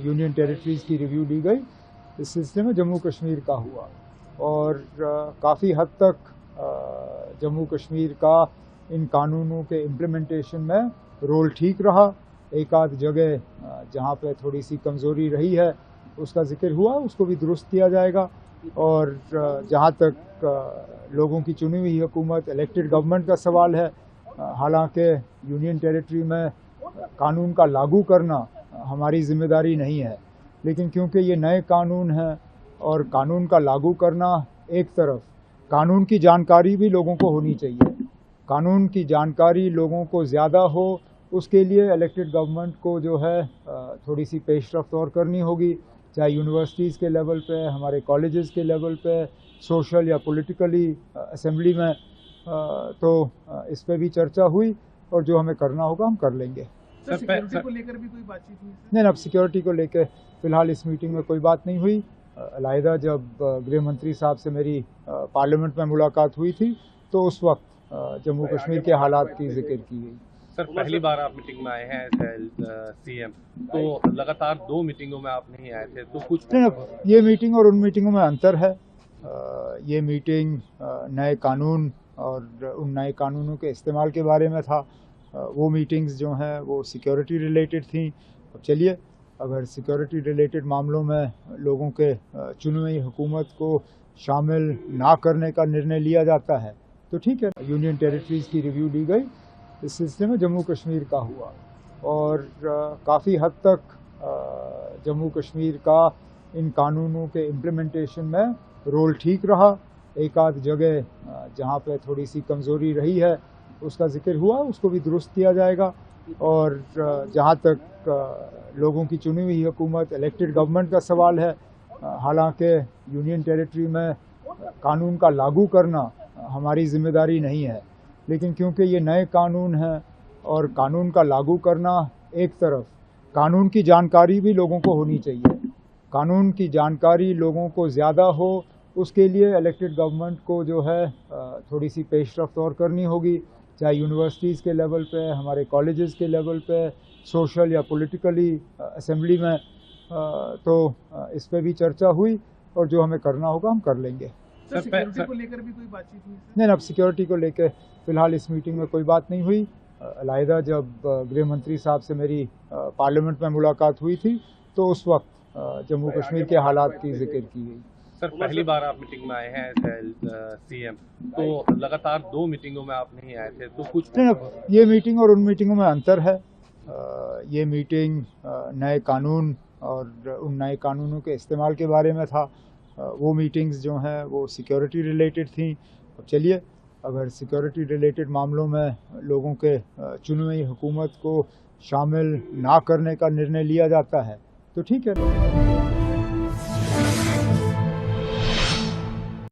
Union territories की review ली गई। इस सिलसिले में जम्मू कश्मीर का हुआ और काफ़ी हद तक जम्मू कश्मीर का इन कानूनों के इम्प्लीमेंटेशन में रोल ठीक रहा। एक आध जगह जहाँ पे थोड़ी सी कमज़ोरी रही है उसका जिक्र हुआ, उसको भी दुरुस्त किया जाएगा। और जहाँ तक लोगों की चुनी हुई हुकूमत, इलेक्टेड गवर्नमेंट का सवाल है, हालांकि यूनियन टेरिटरी में कानून का लागू करना हमारी जिम्मेदारी नहीं है, लेकिन क्योंकि ये नए कानून हैं और कानून का लागू करना एक तरफ, कानून की जानकारी भी लोगों को होनी चाहिए। कानून की जानकारी लोगों को ज़्यादा हो, उसके लिए इलेक्टेड गवर्नमेंट को जो है थोड़ी सी पेशरफ्त और करनी होगी, चाहे यूनिवर्सिटीज़ के लेवल पे, हमारे कॉलेजेस के लेवल पे, सोशल या पॉलिटिकली असेंबली में। तो इस पे भी चर्चा हुई और जो हमें करना होगा हम कर लेंगे। सर, सिक्योरिटी को लेकर भी कोई बातचीत हुई? नहीं, अब सिक्योरिटी को लेकर फ़िलहाल इस मीटिंग में कोई बात नहीं हुई। अलहदा जब गृह मंत्री साहब से मेरी पार्लियामेंट में मुलाकात हुई थी तो उस वक्त जम्मू कश्मीर के हालात की जिक्र की गई। सर, पहली बार आप मीटिंग में आए हैं सीएम, तो लगातार 2 मीटिंगों में आप नहीं आए थे, तो कुछ ये मीटिंग और उन मीटिंगों में अंतर है। ये मीटिंग नए कानून और उन नए कानूनों के इस्तेमाल के बारे में था। वो मीटिंग्स जो हैं वो सिक्योरिटी रिलेटेड थी। अब चलिए, अगर सिक्योरिटी रिलेटेड मामलों में लोगों के चुनी हुई हुकूमत को शामिल ना करने का निर्णय लिया जाता है तो ठीक है। यूनियन टेरिटरीज़ की रिव्यू ली गई। इस सिलसिले में जम्मू कश्मीर का हुआ और काफ़ी हद तक जम्मू कश्मीर का इन कानूनों के इम्प्लीमेंटेशन में रोल ठीक रहा। एक आध जगह जहाँ पे थोड़ी सी कमज़ोरी रही है उसका जिक्र हुआ, उसको भी दुरुस्त किया जाएगा। और जहाँ तक लोगों की चुनी हुई हुकूमत, इलेक्टेड गवर्नमेंट का सवाल है, हालांकि यूनियन टेरिटरी में कानून का लागू करना हमारी जिम्मेदारी नहीं है, लेकिन क्योंकि ये नए कानून हैं और कानून का लागू करना एक तरफ, कानून की जानकारी भी लोगों को होनी चाहिए। कानून की जानकारी लोगों को ज़्यादा हो, उसके लिए इलेक्टेड गवर्नमेंट को जो है थोड़ी सी पेशरफ्त और करनी होगी, चाहे यूनिवर्सिटीज़ के लेवल पे, हमारे कॉलेजेस के लेवल पे, सोशल या पॉलिटिकली असेंबली में। तो इस पे भी चर्चा हुई और जो हमें करना होगा हम कर लेंगे। सर, सिक्योरिटी को लेकर भी कोई बातचीत हुई? नहीं, अब सिक्योरिटी को लेकर फ़िलहाल इस मीटिंग में कोई बात नहीं हुई। अलहदा जब गृह मंत्री साहब से मेरी पार्लियामेंट में मुलाकात हुई थी तो उस वक्त जम्मू कश्मीर के हालात की जिक्र की गई। सर, पहली बार आप मीटिंग में आए हैं सीएम, तो लगातार 2 मीटिंगों में आप नहीं आए थे, तो कुछ ये मीटिंग और उन मीटिंगों में अंतर है। ये मीटिंग नए कानून और उन नए कानूनों के इस्तेमाल के बारे में था। वो मीटिंग्स जो हैं वो सिक्योरिटी रिलेटेड थी। अब चलिए, अगर सिक्योरिटी रिलेटेड मामलों में लोगों के चुनी हुई हुकूमत को शामिल ना करने का निर्णय लिया जाता है तो ठीक है।